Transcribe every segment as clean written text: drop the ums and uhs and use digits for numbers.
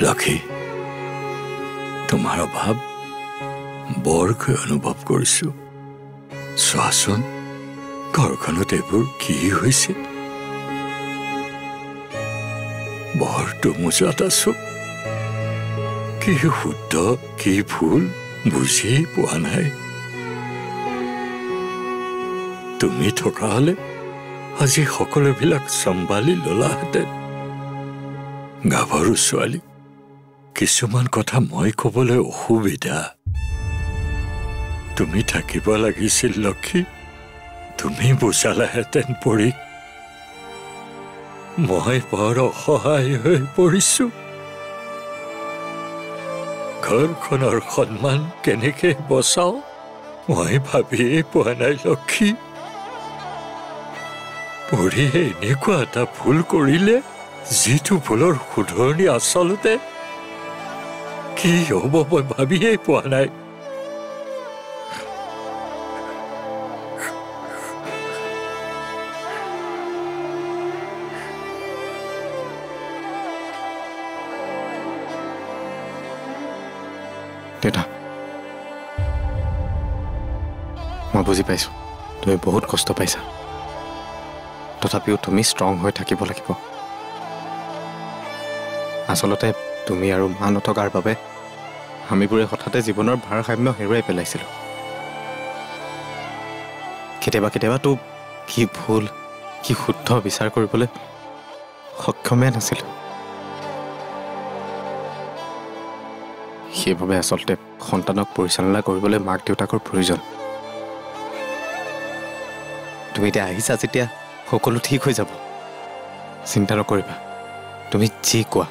লক্ষী তোমাৰ অভাৱ বৰকৈ অনুভৱ কৰিছো চোৱাচোন ঘৰখনত এইবোৰ কি হৈছে বৰ দুমোজাত আছো কি শুদ্ধ কি ভুল বুজিয়েই পোৱা নাই তুমি থকা হলে আজি সকলোবিলাক চম্ভালি ললাহেঁতেন গাভৰু ছোৱালী কিছুমান কথা মই কবলৈ অসুবিধা তুমি থাকিব লাগিছিল লক্ষী তুমি বুজালাহেঁতেন পৰি মই বৰ অসহায় হৈ পৰিছো ঘৰখনৰ সন্মান কেনেকে বচাও মই ভাবিয়েই পোৱা নাই লক্ষী পঢ়িয়ে এনেকুৱা এটা ভুল কৰিলে যিটো ভুলৰ শুধৰণি আচলতে কি হ'ব মই ভাবিয়েই পোৱা নাই দেউতা মই বুজি পাইছো তুমি বহুত কষ্ট পাইছা তথাপিও তুমি ষ্ট্ৰং হৈ থাকিব লাগিব আচলতে তুমি আৰু মা নথকাৰ বাবে আমিবোৰে হঠাতে জীৱনৰ ভাৰসাম্য হেৰুৱাই পেলাইছিলোঁ কেতিয়াবা কেতিয়াবাতো কি ভুল কি শুদ্ধ বিচাৰ কৰিবলৈ সক্ষমেই নাছিলোঁ সেইবাবে আচলতে সন্তানক পৰিচালনা কৰিবলৈ মাক দেউতাকৰ প্ৰয়োজন তুমি এতিয়া আহিছা যেতিয়া সকলো ঠিক হৈ যাব চিন্তা নকৰিবা তুমি যি কোৱা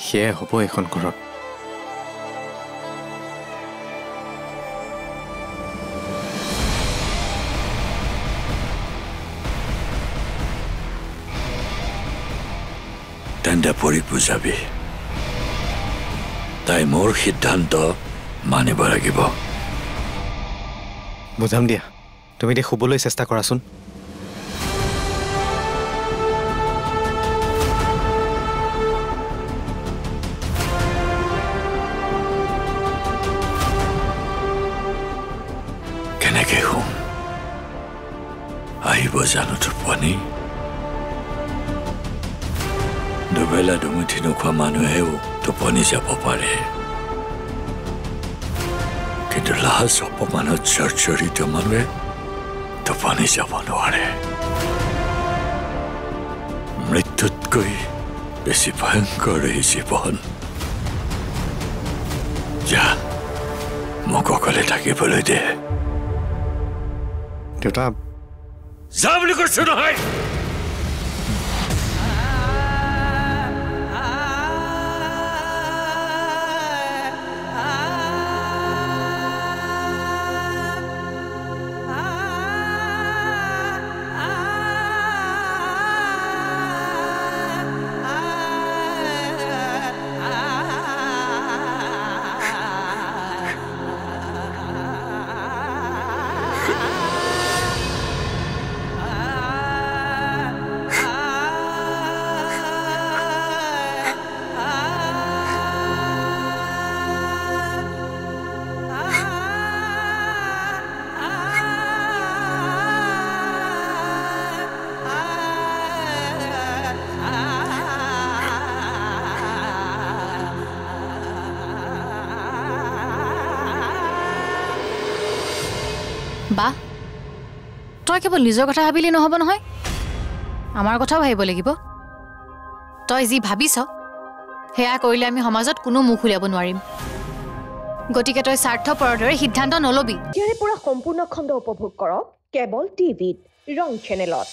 সেয়াই হ'ব এখন ঘৰত তেন্তে পৰি বুজাবি তাই মোৰ সিদ্ধান্ত মানিব লাগিব বুজাম দিয়া তুমি এতিয়া শুবলৈ চেষ্টা কৰাচোন কেনেকে শুম আহিব জানো টোপনি দুবেলা দুমুঠি নোখোৱা মানুহেও টোপনি যাব পাৰে কিন্তু লাজ অপমানত জৰ্জৰিত মানুহে টোপনি যাব নোৱাৰে মৃত্যুতকৈ বেছি ভয়ংকৰ এই জীৱন যা মোক অকলে থাকিবলৈ দে দেউতা যা বুলি কৈছো নহয় বা তই কেৱল নিজৰ কথা ভাবিলে নহব নহয় আমাৰ কথাও ভাবিব লাগিব তই যি ভাবিছ হেয়া কৰিলে আমি সমাজত কোনো মুখ উলিয়াব নোৱাৰিম গতিকে তই স্বাৰ্থপৰৰ দৰে সিদ্ধান্ত নলবি ইয়াৰে পৰা সম্পূৰ্ণ খণ্ড উপভোগ কৰক কেবল টিভিত ৰং চেনেলত